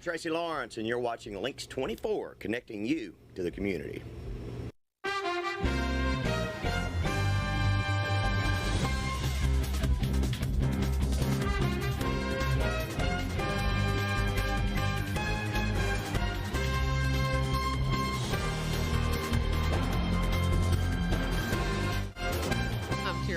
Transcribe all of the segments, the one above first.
Tracy Lawrence, and you're watching Lynxx 24, connecting you to the community.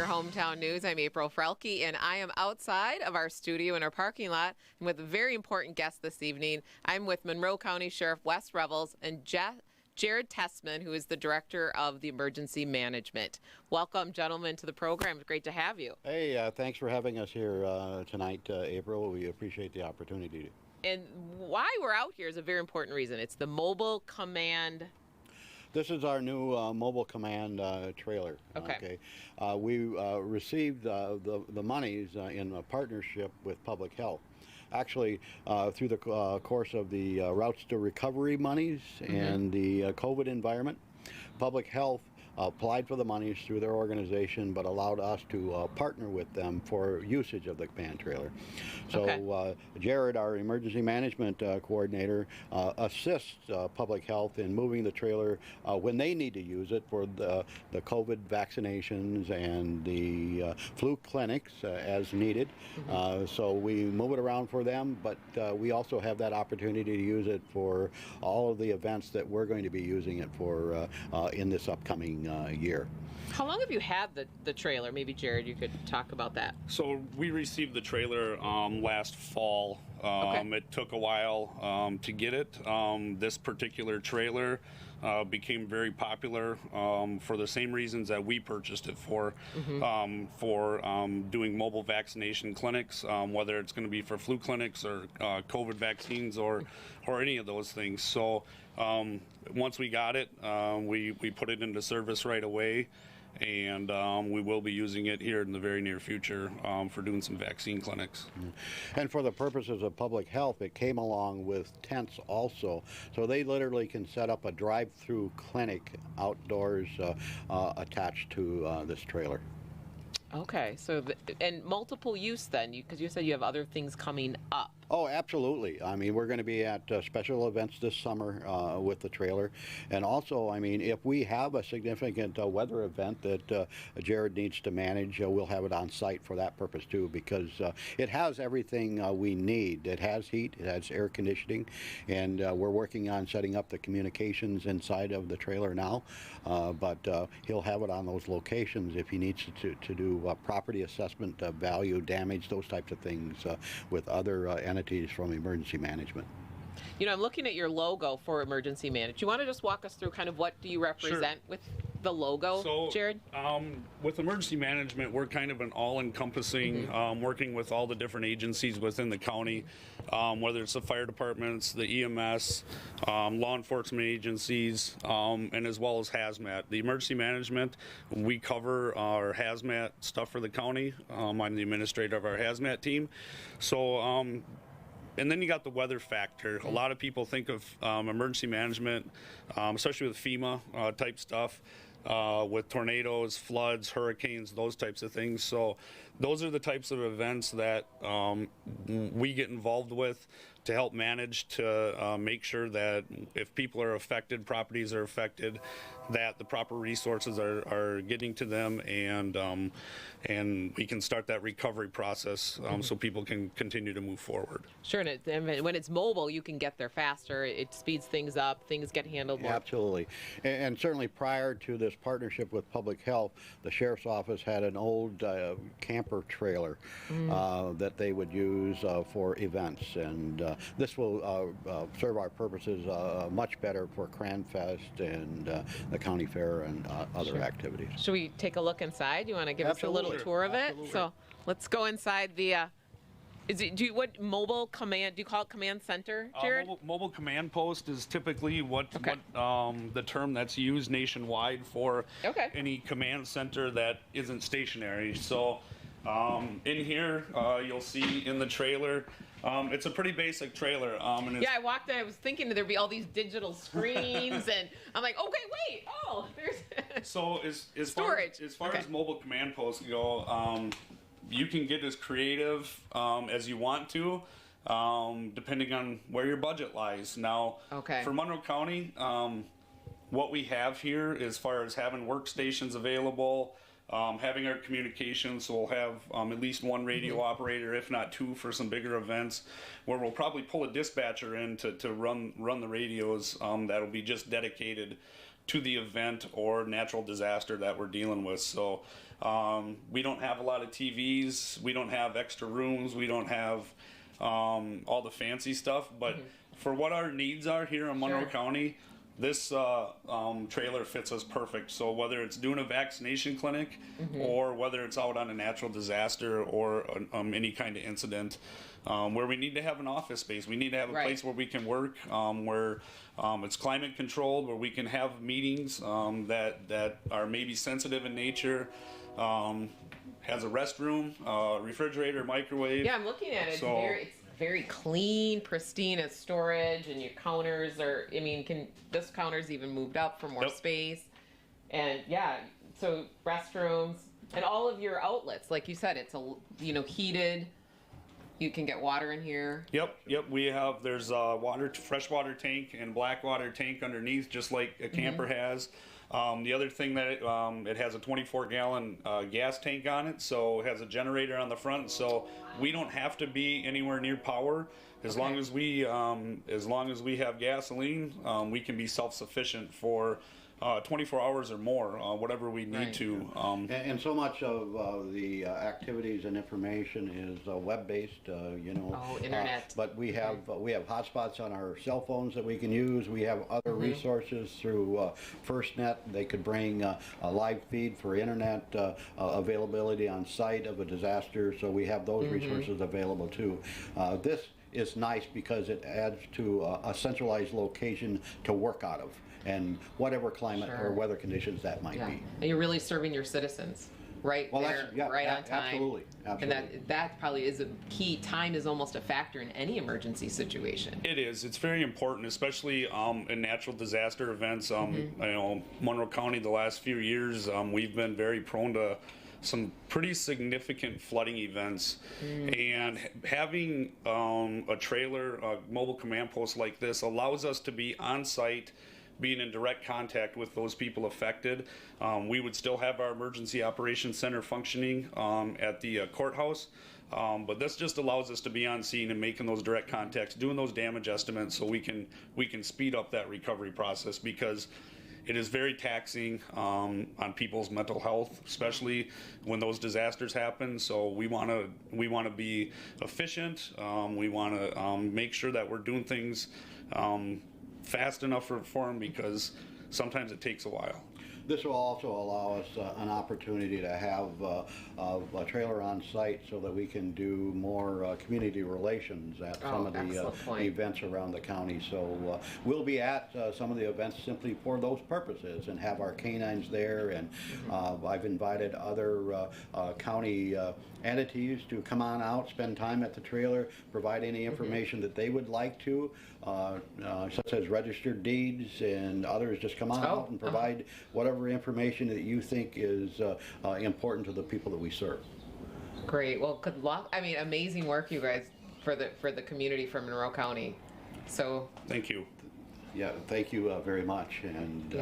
Hometown News. I'm April Frelke, and I am outside of our studio in our parking lot and with a very important guest this evening. I'm with Monroe County Sheriff Wes Revels and Jared Tessman, who is the Director of the Emergency Management. Welcome, gentlemen, to the program. It's great to have you. Hey, thanks for having us here tonight, April. We appreciate the opportunity. And why we're out here is a very important reason. It's the Mobile Command. This is our new mobile command trailer. Okay. We received the monies in a partnership with Public Health. Actually, through the course of the routes to recovery monies and the COVID environment, Public Health applied for the monies through their organization, but allowed us to partner with them for usage of the command trailer. So Jared, our emergency management coordinator, assists Public Health in moving the trailer when they need to use it for the COVID vaccinations and the flu clinics as needed. So we move it around for them, but we also have that opportunity to use it for all of the events that we're going to be using it for in this upcoming year. How long have you had the trailer? Maybe, Jared, you could talk about that. So we received the trailer last fall. It took a while to get it. This particular trailer became very popular for the same reasons that we purchased it for doing mobile vaccination clinics, whether it's going to be for flu clinics or COVID vaccines or any of those things. So once we got it, we put it into service right away. And we will be using it here in the very near future for doing some vaccine clinics. And for the purposes of public health, it came along with tents also. So they literally can set up a drive-through clinic outdoors attached to this trailer. Okay, so and multiple use then, because you said you have other things coming up. Oh, absolutely. I mean, we're going to be at special events this summer with the trailer. And also, I mean, if we have a significant weather event that Jared needs to manage, we'll have it on site for that purpose too, because it has everything we need. It has heat, it has air conditioning, and we're working on setting up the communications inside of the trailer now. But he'll have it on those locations if he needs to do property assessment, value, damage, those types of things with other entities from emergency management. You know, I'm looking at your logo for emergency management. You want to just walk us through kind of what do you represent with the logo, Jared? With emergency management, we're kind of an all-encompassing, working with all the different agencies within the county, whether it's the fire departments, the EMS, law enforcement agencies, and as well as hazmat. The emergency management, we cover our hazmat stuff for the county. I'm the administrator of our hazmat team. So, and then you got the weather factor. A lot of people think of emergency management, especially with FEMA type stuff, with tornadoes, floods, hurricanes, those types of things. So those are the types of events that we get involved with to help manage, to make sure that if people are affected, properties are affected, that the proper resources are getting to them, and we can start that recovery process so people can continue to move forward. Sure, and when it's mobile, you can get there faster. It speeds things up. Things get handled more. Absolutely. And certainly prior to this partnership with Public Health, the Sheriff's Office had an old camper trailer that they would use for events. And this will serve our purposes much better for Cranfest and the county fair and other activities. Should we take a look inside? You want to give us a little tour of it? So let's go inside the what mobile command, do you call it command center, Jared? Mobile command post is typically what the term that's used nationwide for any command center that isn't stationary. So in here, you'll see in the trailer, it's a pretty basic trailer. And I walked in, I was thinking there'd be all these digital screens, and I'm like, okay, wait, there's so as far as mobile command posts go, you can get as creative as you want to. depending on where your budget lies. Now, Okay. for Monroe County, what we have here as far as having workstations available, having our communications, so we'll have at least one radio operator, if not two, for some bigger events, where we'll probably pull a dispatcher in to run the radios that'll be just dedicated to the event or natural disaster that we're dealing with. So we don't have a lot of TVs, we don't have extra rooms, we don't have all the fancy stuff, but for what our needs are here in Monroe County, this trailer fits us perfect. So whether it's doing a vaccination clinic or whether it's out on a natural disaster or any kind of incident where we need to have an office space, we need to have a place where we can work, where it's climate controlled, where we can have meetings that are maybe sensitive in nature, has a restroom, refrigerator, microwave. Yeah, I'm looking at it. So, it's very clean, pristine as storage, and your counters are, I mean, this counter's even moved up for more space. And yeah, so restrooms and all of your outlets, like you said, it's heated. You can get water in here. Yep. We have, there's a freshwater tank and black water tank underneath, just like a camper has. The other thing that it has a 24-gallon gas tank on it, so it has a generator on the front, so we don't have to be anywhere near power. As long as we have gasoline, we can be self-sufficient for 24 hours or more, whatever we need to. And so much of the activities and information is web-based, internet. But we have hotspots on our cell phones that we can use. We have other resources through FirstNet. They could bring a live feed for internet availability on site of a disaster. So we have those resources available too. This is nice because it adds to a centralized location to work out of, and whatever climate or weather conditions that might be. And you're really serving your citizens right there, right on time. Absolutely. And that probably is a key. Time is almost a factor in any emergency situation. It is. It's very important, especially in natural disaster events. Monroe County, the last few years, we've been very prone to some pretty significant flooding events, and having a trailer, a mobile command post like this allows us to be on site, being in direct contact with those people affected. We would still have our emergency operations center functioning at the courthouse, but this just allows us to be on scene and making those direct contacts, doing those damage estimates, so we can speed up that recovery process, because it is very taxing on people's mental health, especially when those disasters happen. So we want to be efficient. We want to make sure that we're doing things fast enough for them, because sometimes it takes a while. This will also allow us an opportunity to have a trailer on site so that we can do more community relations at some of the events around the county. So we'll be at some of the events simply for those purposes and have our canines there. And I've invited other county entities to come on out, spend time at the trailer, provide any information that they would like to, such as registered deeds, and others just come on out and provide whatever information that you think is important to the people that we serve. Great. Well, good luck. I mean, amazing work, you guys, for the community from Monroe County. So thank you. Yeah, thank you very much. And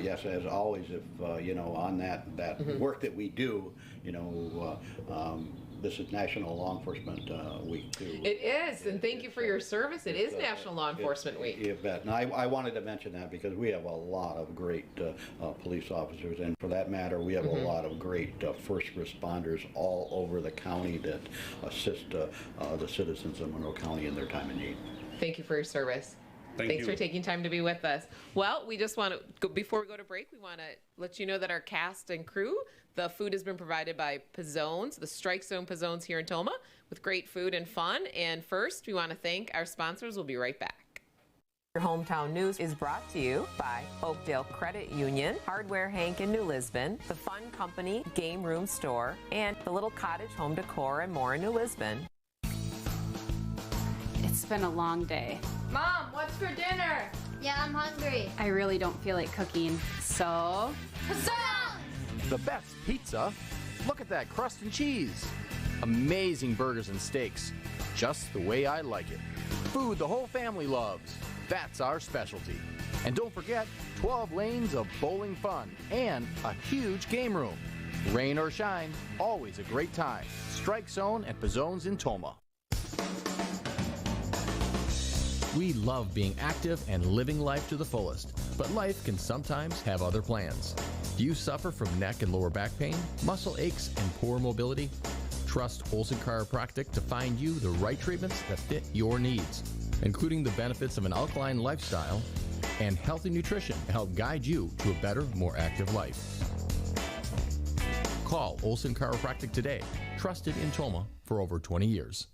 yes, as always, if on that work that we do, this is National Law Enforcement Week too. It is, and thank you for your service. It is National Law Enforcement Week. You bet. And I wanted to mention that because we have a lot of great police officers, and for that matter, we have a lot of great first responders all over the county that assist the citizens of Monroe County in their time of need. Thank you for your service. Thanks for taking time to be with us. Well, we just want to, before we go to break, we want to let you know that our cast and crew, the food has been provided by Pizzones, the Strike Zone Pizzones here in Tomah, with great food and fun. And first, we want to thank our sponsors. We'll be right back. Your hometown news is brought to you by Oakdale Credit Union, Hardware Hank in New Lisbon, The Fun Company Game Room Store, and the Little Cottage Home Decor and more in New Lisbon. It's been a long day. Mom, what's for dinner? Yeah, I'm hungry. I really don't feel like cooking, so... Pizzones! The best pizza? Look at that crust and cheese. Amazing burgers and steaks, just the way I like it. Food the whole family loves. That's our specialty. And don't forget, 12 lanes of bowling fun and a huge game room. Rain or shine, always a great time. Strike Zone and Pizzone's in Tomah. We love being active and living life to the fullest, but life can sometimes have other plans. Do you suffer from neck and lower back pain, muscle aches, and poor mobility? Trust OLSON Chiropractic to find you the right treatments that fit your needs, including the benefits of an alkaline lifestyle and healthy nutrition to help guide you to a better, more active life. Call OLSON Chiropractic today, trusted in Tomah for over 20 years.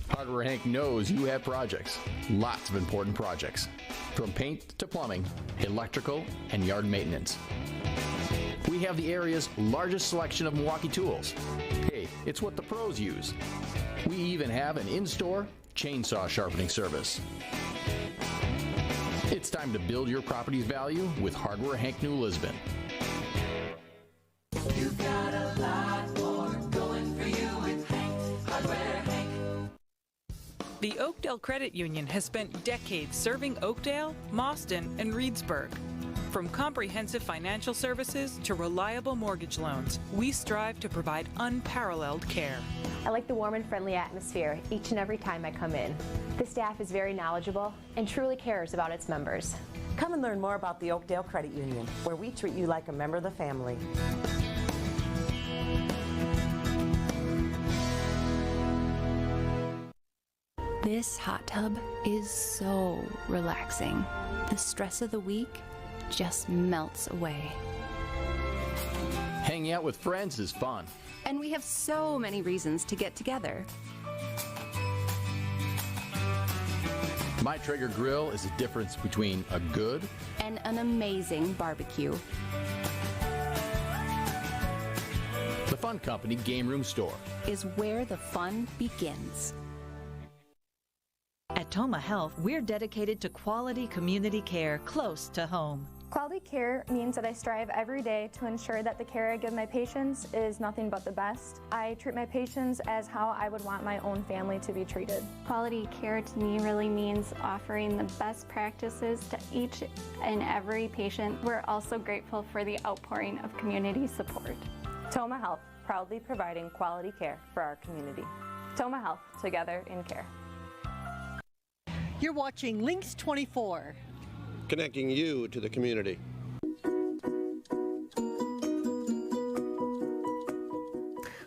Hardware Hank knows you have projects, lots of important projects, from paint to plumbing, electrical, and yard maintenance. We have the area's largest selection of Milwaukee tools. Hey, it's what the pros use. We even have an in-store chainsaw sharpening service. It's time to build your property's value with Hardware Hank New Lisbon. You've got a lot more going for you with Hank, Hardware Hank. The Oakdale Credit Union has spent decades serving Oakdale, Mauston, and Reedsburg. From comprehensive financial services to reliable mortgage loans, we strive to provide unparalleled care. I like the warm and friendly atmosphere each and every time I come in. The staff is very knowledgeable and truly cares about its members. Come and learn more about the Oakdale Credit Union, where we treat you like a member of the family. This hot tub is so relaxing. The stress of the week just melts away. Hanging out with friends is fun. And we have so many reasons to get together. My Traeger grill is the difference between a good and an amazing barbecue. The Fun Company Game Room Store is where the fun begins. At Tomah Health, we're dedicated to quality community care close to home. Quality care means that I strive every day to ensure that the care I give my patients is nothing but the best. I treat my patients as how I would want my own family to be treated. Quality care to me really means offering the best practices to each and every patient. We're also grateful for the outpouring of community support. Tomah Health, proudly providing quality care for our community. Tomah Health, together in care. You're watching Lynxx 24. Connecting you to the community.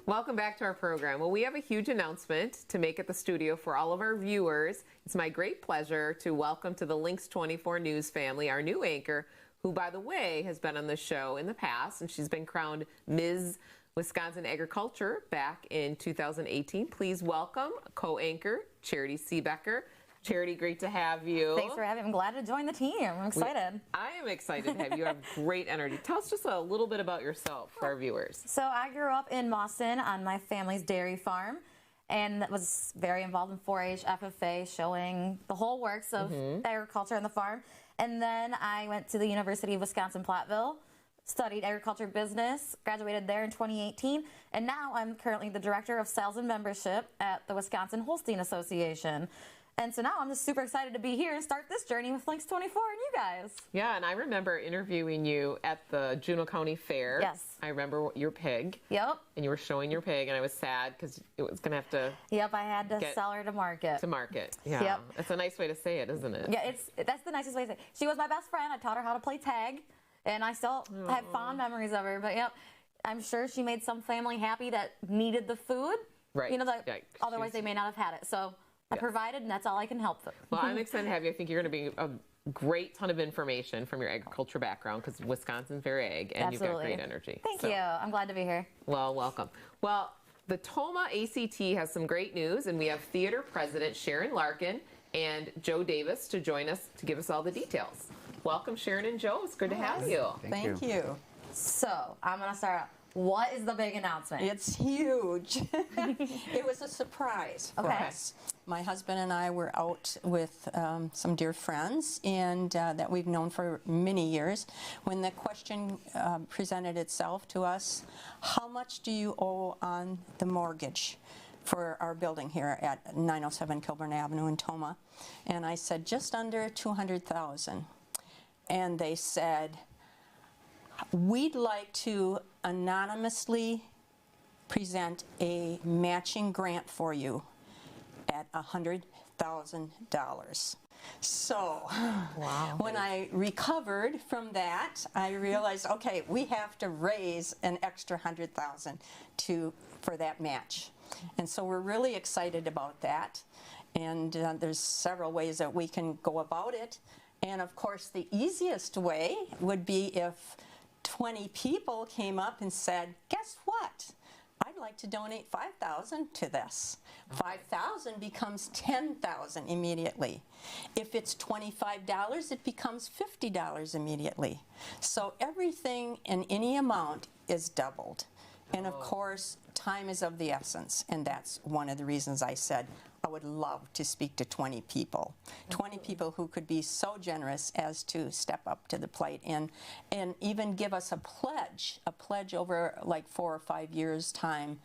Welcome back to our program. Well, we have a huge announcement to make at the studio for all of our viewers. It's my great pleasure to welcome to the Lynxx 24 News family our new anchor, who, by the way, has been on the show in the past, and she's been crowned Ms. Wisconsin Agriculture back in 2018. Please welcome co-anchor Charitee Seebecker. Charity, great to have you. Thanks for having me. I'm glad to join the team. I'm excited. I am excited to have you. You have great energy. Tell us just a little bit about yourself for our viewers. So I grew up in Mauston on my family's dairy farm and was very involved in 4-H, FFA, showing the whole works of agriculture on the farm. And then I went to the University of Wisconsin-Platteville, studied agriculture business, graduated there in 2018, and now I'm currently the Director of Sales and Membership at the Wisconsin Holstein Association. And so now I'm just super excited to be here and start this journey with Lynxx 24 and you guys. Yeah, and I remember interviewing you at the Juneau County Fair. Yes. I remember your pig. Yep. And you were showing your pig, and I was sad because it was going to have to... Yep, I had to sell her to market. To market, yeah. Yep. It's a nice way to say it, isn't it? Yeah, that's the nicest way to say it. She was my best friend. I taught her how to play tag, and I still have fond memories of her. But, yep, I'm sure she made some family happy that needed the food. Right. You know, otherwise they may not have had it. So... I provided, and that's all I can help with. Well, I'm excited to have you. I think you're going to be a great ton of information from your agriculture background because Wisconsin's very ag, and Absolutely. You've got great energy. Thank you. I'm glad to be here. Well, welcome. Well, the Tomah ACT has some great news, and we have Theater President Sharon Larkin and Joe Davis to join us to give us all the details. Welcome, Sharon and Joe. It's good to have you. Thank you. So, I'm going to start out. What is the big announcement? It's huge. It was a surprise for us. My husband and I were out with some dear friends and that we've known for many years. When the question presented itself to us, how much do you owe on the mortgage for our building here at 907 Kilburn Avenue in Tomah? And I said, just under $200,000. And they said, we'd like to anonymously present a matching grant for you at $100,000. So when I recovered from that, I realized, okay, we have to raise an extra $100,000 for that match. And so we're really excited about that. And there's several ways that we can go about it. And of course, the easiest way would be if 20 people came up and said, guess what? I'd like to donate $5,000 to this. $5,000 becomes $10,000 immediately. If it's $25, it becomes $50 immediately. So everything in any amount is doubled. And of course, time is of the essence, and that's one of the reasons I said I would love to speak to 20 people. 20 people who could be so generous as to step up to the plate and even give us a pledge over like 4 or 5 years' time,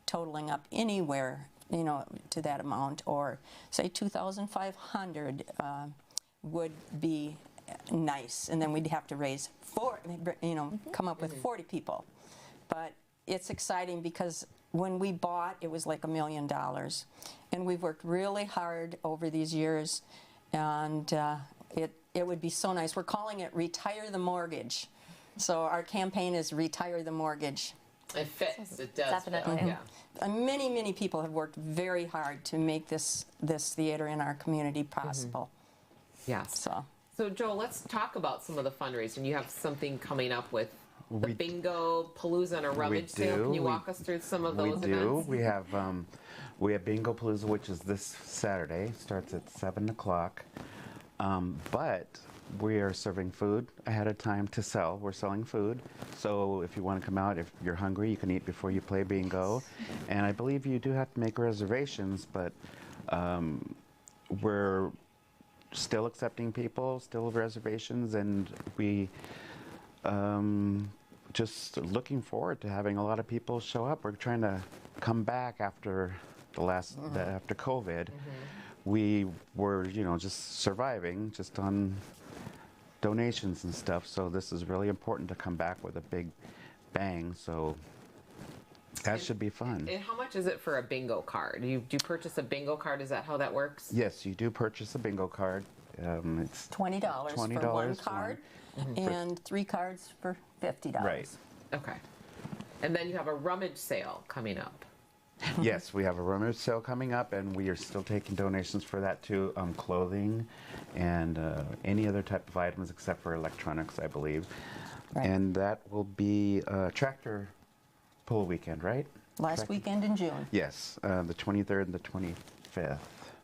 totaling up anywhere, you know, to that amount, or say $2,500 would be nice, and then we'd have to raise come up with 40 people. But it's exciting because when we bought, it was like $1 million. And we've worked really hard over these years, and it would be so nice. We're calling it Retire the Mortgage. So our campaign is Retire the Mortgage. It fits. It does. Definitely. Fit. Yeah. Many, many people have worked very hard to make this theater in our community possible. Yes. So Joe, let's talk about some of the fundraising. You have something coming up with the Bingo Palooza and a rummage sale. Can you walk us through some of those events? We have Bingo Palooza, which is this Saturday. Starts at 7 o'clock. But we are serving food ahead of time to sell. We're selling food. So if you want to come out, if you're hungry, you can eat before you play bingo. And I believe you do have to make reservations, but we're still accepting people, still reservations, and we just looking forward to having a lot of people show up. We're trying to come back after after COVID. We were, just surviving just on donations and stuff. So this is really important to come back with a big bang. So that should be fun. And how much is it for a bingo card? Do you purchase a bingo card? Is that how that works? Yes, you do purchase a bingo card. It's $20 for one card, and 3 cards for $50. Right. Okay. And then you have a rummage sale coming up. Yes, we have a rummage sale coming up, and we are still taking donations for that too. Clothing and any other type of items except for electronics, I believe. Right. And that will be tractor pull weekend, right? Last weekend in June. Yes, the 23rd and the 25th.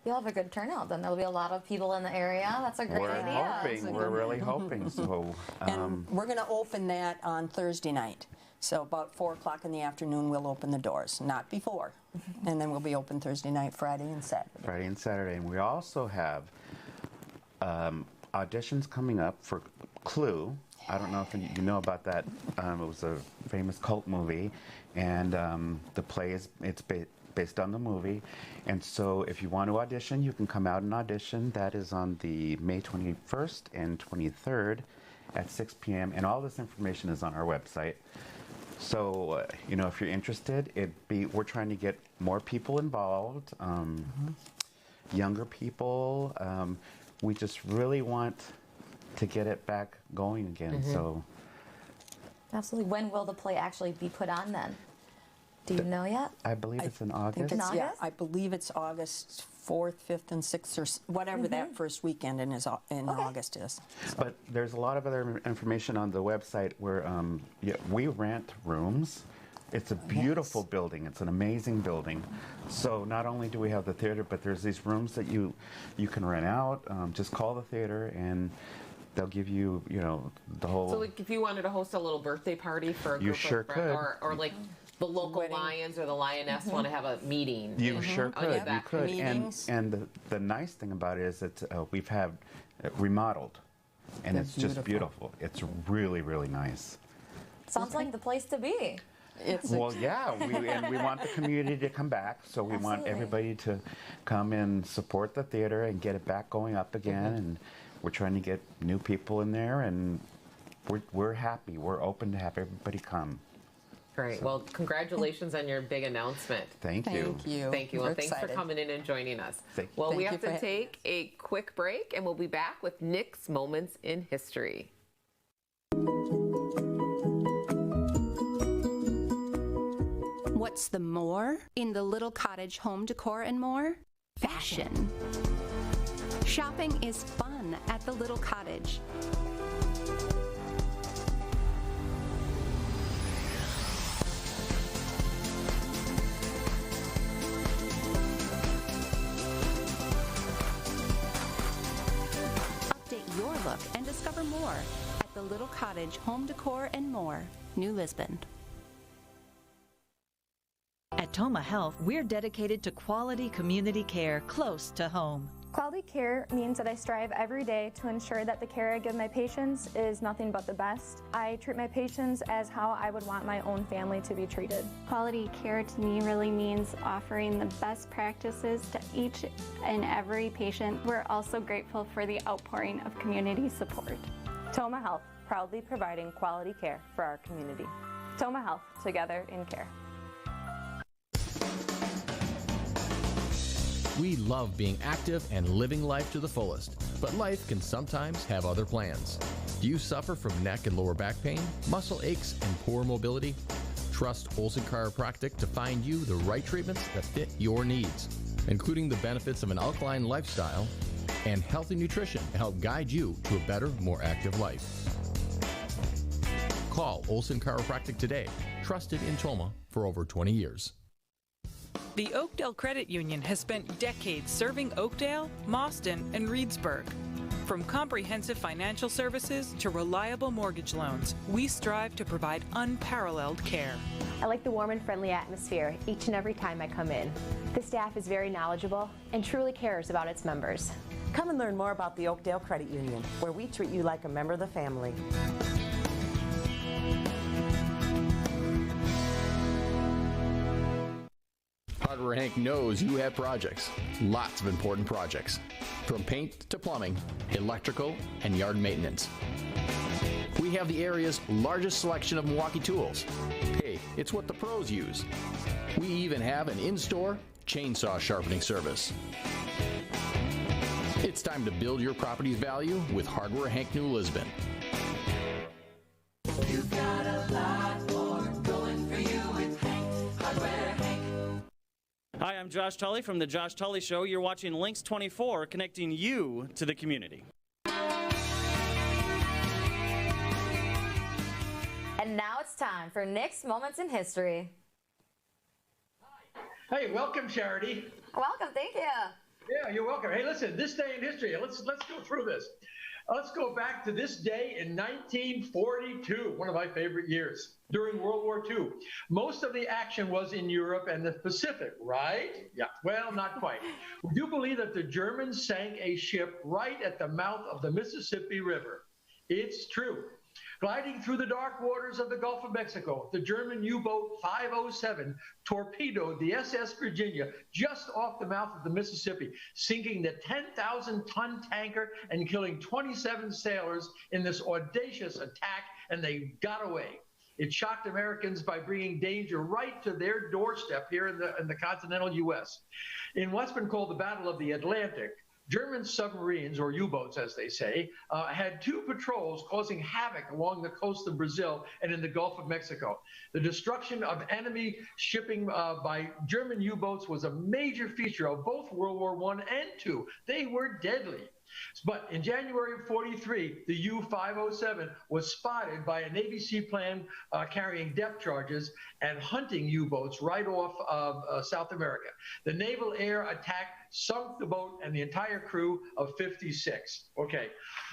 You'll have a good turnout then. There'll be a lot of people in the area. That's a great idea. We're really hoping. So, and we're going to open that on Thursday night. So about 4 o'clock in the afternoon, we'll open the doors, not before. And then we'll be open Thursday night, Friday, and Saturday. Friday and Saturday. And we also have auditions coming up for Clue. I don't know if you know about that. It was a famous cult movie, and the play it's based on the movie. And so if you want to audition, you can come out and audition. That is on the May 21st and 23rd at 6 p.m. And all this information is on our website. So, if you're interested, we're trying to get more people involved, younger people. We just really want to get it back going again. So, absolutely. When will the play actually be put on then? Do you know yet? I believe it's in August. Yeah, I believe it's August 4th, 5th, and 6th, or whatever that first weekend in August is. So. But there's a lot of other information on the website where we rent rooms. It's a beautiful building. It's an amazing building. So not only do we have the theater, but there's these rooms that you can rent out. Just call the theater, and they'll give you, you know, the whole. So like if you wanted to host a little birthday party for a You group sure of friends, could. or like the local Lions or the Lioness want to have a meeting. You sure could. You could. Meetings. And the nice thing about it is that we've had remodeled, and That's it's just beautiful. It's really, really nice. Sounds like the place to be. Well, yeah, and we want the community to come back, so we want everybody to come and support the theater and get it back going up again. And we're trying to get new people in there, and we're happy. We're open to have everybody come. Great. Well, congratulations on your big announcement. Thank you. Thank you. Thank you. Well, We're thanks for excited. coming in and joining us. Thank Well, Thank we you have for to having take a quick break, and we'll be back with Nick's Moments in History. What's the more in the little cottage home decor and more? Fashion. Shopping is fun at the little cottage. Update your look and discover more at the little cottage home decor and more, New Lisbon. At Tomah Health, we're dedicated to quality community care close to home. Quality care means that I strive every day to ensure that the care I give my patients is nothing but the best. I treat my patients as how I would want my own family to be treated. Quality care to me really means offering the best practices to each and every patient. We're also grateful for the outpouring of community support. Tomah Health, proudly providing quality care for our community. Tomah Health, together in care. We love being active and living life to the fullest, but life can sometimes have other plans. Do you suffer from neck and lower back pain, muscle aches, and poor mobility? Trust OLSON Chiropractic to find you the right treatments that fit your needs, including the benefits of an alkaline lifestyle and healthy nutrition to help guide you to a better, more active life. Call OLSON Chiropractic today, trusted in Tomah for over 20 years. The Oakdale Credit Union has spent decades serving Oakdale, Mauston, and Reedsburg. From comprehensive financial services to reliable mortgage loans, we strive to provide unparalleled care. I like the warm and friendly atmosphere each and every time I come in. The staff is very knowledgeable and truly cares about its members. Come and learn more about the Oakdale Credit Union, where we treat you like a member of the family. Hardware Hank knows you have projects, lots of important projects, from paint to plumbing, electrical, and yard maintenance. We have the area's largest selection of Milwaukee tools. Hey, it's what the pros use. We even have an in-store chainsaw sharpening service. It's time to build your property's value with Hardware Hank New Lisbon. You've got a lot more going for you with Hank, Hardware Hank. Hi, I'm Josh Tully from The Josh Tully Show. You're watching Lynxx 24, connecting you to the community. And now it's time for Nick's Moments in History. Hey, welcome, Charity. Welcome, thank you. Yeah, you're welcome. Hey, listen, this day in history, let's go through this. Let's go back to this day in 1942, one of my favorite years, during World War II. Most of the action was in Europe and the Pacific, right? Yeah, well, not quite. Would you believe that the Germans sank a ship right at the mouth of the Mississippi River? It's true. Gliding through the dark waters of the Gulf of Mexico, the German U-boat 507 torpedoed the SS Virginia just off the mouth of the Mississippi, sinking the 10,000-ton tanker and killing 27 sailors in this audacious attack, and they got away. It shocked Americans by bringing danger right to their doorstep here in the continental U.S. In what's been called the Battle of the Atlantic, German submarines, or U-boats as they say, had two patrols causing havoc along the coast of Brazil and in the Gulf of Mexico. The destruction of enemy shipping by German U-boats was a major feature of both World War I and II. They were deadly. But in January of '43, the U-507 was spotted by a Navy seaplane carrying depth charges and hunting U-boats right off of South America. The naval air attack sunk the boat and the entire crew of 56. Okay,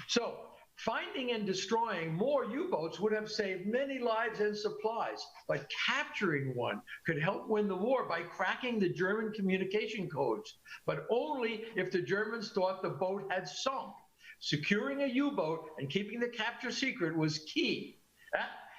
so Finding and destroying more U-boats would have saved many lives and supplies, but capturing one could help win the war by cracking the German communication codes, but only if the Germans thought the boat had sunk. Securing a U-boat and keeping the capture secret was key.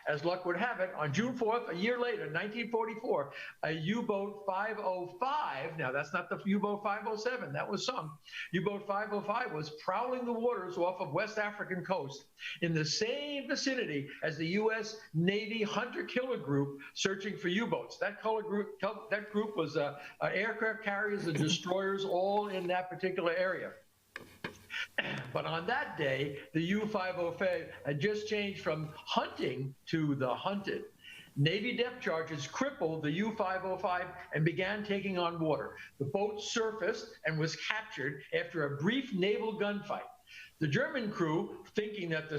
As luck would have it, on June 4th, a year later, 1944, a U-boat 505, now that's not the U-boat 507, that was sunk. U-boat 505 was prowling the waters off of West African coast in the same vicinity as the U.S. Navy hunter-killer group searching for U-boats. That group was aircraft carriers and destroyers all in that particular area. But on that day, the U-505 had just changed from hunting to the hunted. Navy depth charges crippled the U-505 and began taking on water. The boat surfaced and was captured after a brief naval gunfight. The German crew, thinking that the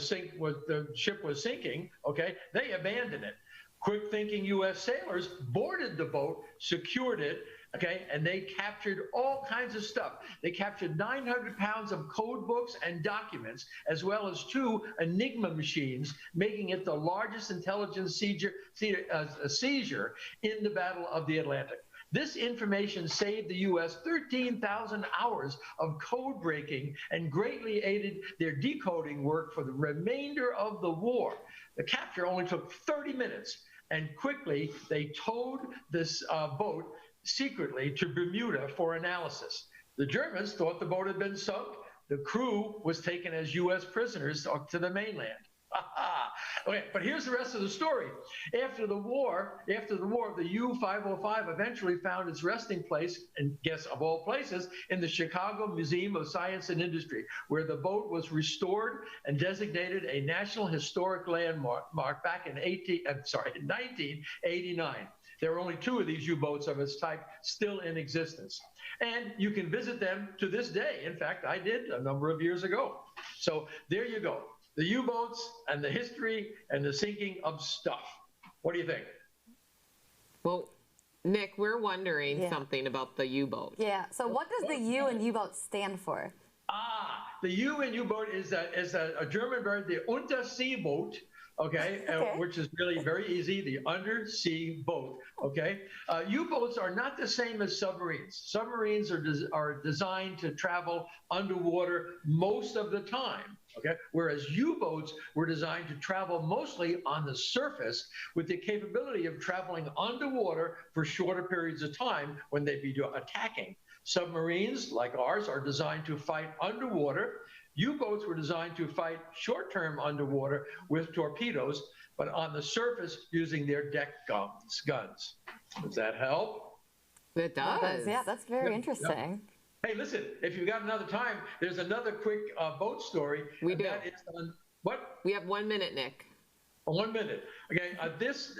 ship was sinking, okay, they abandoned it. Quick-thinking U.S. sailors boarded the boat, secured it, okay, and they captured all kinds of stuff. They captured 900 pounds of code books and documents, as well as 2 Enigma machines, making it the largest intelligence seizure in the Battle of the Atlantic. This information saved the U.S. 13,000 hours of code breaking and greatly aided their decoding work for the remainder of the war. The capture only took 30 minutes, and quickly they towed this boat secretly to Bermuda for analysis. The Germans thought the boat had been sunk. The crew was taken as U.S. prisoners to the mainland. Okay, but here's the rest of the story. After the war, the U-505 eventually found its resting place, and guess of all places, in the Chicago Museum of Science and Industry, where the boat was restored and designated a National Historic Landmark back in 1989. There are only 2 of these U-boats of its type still in existence. And you can visit them to this day. In fact, I did a number of years ago. So there you go. The U-boats and the history and the sinking of stuff. What do you think? Well, Nick, we're wondering something about the U-boat. Yeah, so what does the U in U-boat stand for? The U in U-boat is a German word, the Unterseeboot. Okay, which is really very easy, the undersea boat, okay? U-boats are not the same as submarines. Submarines are designed to travel underwater most of the time, okay? Whereas U-boats were designed to travel mostly on the surface with the capability of traveling underwater for shorter periods of time when they'd be attacking. Submarines, like ours, are designed to fight underwater. U-boats were designed to fight short-term underwater with torpedoes, but on the surface using their deck guns. Does that help? It does. Yeah, that's very interesting. Hey, listen, if you've got another time, there's another quick boat story. We do. That is on, what? We have 1 minute, Nick. 1 minute. Okay, this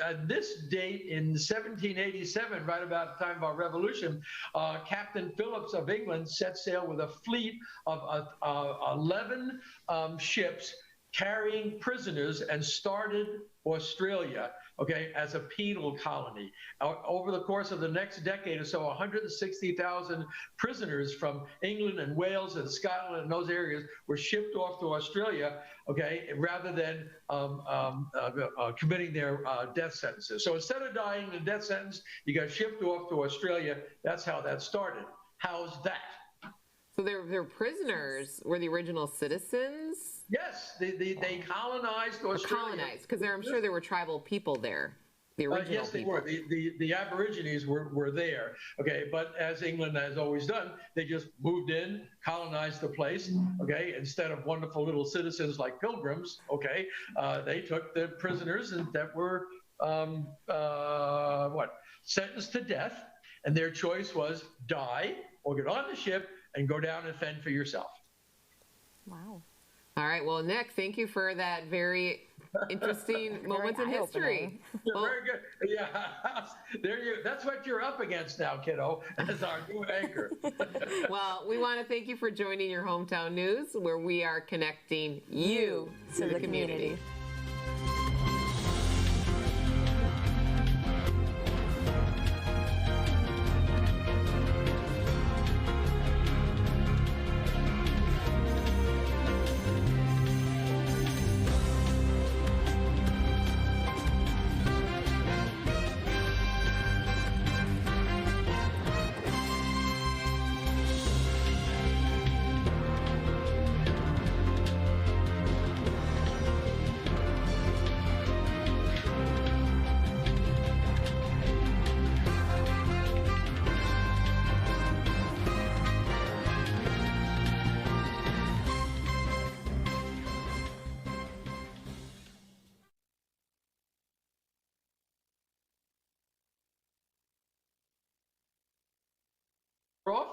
date in 1787, right about the time of our Revolution, Captain Phillips of England set sail with a fleet of 11 ships carrying prisoners and started Australia, okay, as a penal colony. Over the course of the next decade or so, 160,000 prisoners from England and Wales and Scotland and those areas were shipped off to Australia, okay, rather than committing their death sentences. So instead of dying in a death sentence, you got shipped off to Australia. That's how that started. How's that? So they're prisoners. Were the original citizens? Yes, they colonized Australia. Colonized, because I'm sure there were tribal people there. The original yes, they were. The Aborigines were there. Okay, but as England has always done, they just moved in, colonized the place. Okay, instead of wonderful little citizens like pilgrims. Okay, they took the prisoners that were sentenced to death, and their choice was die or get on the ship and go down and fend for yourself. Wow. All right. Well, Nick, thank you for that very interesting moments in history. Well, very good. Yeah, that's what you're up against now, kiddo, as our new anchor. Well, we want to thank you for joining your hometown news, where we are connecting you to the community.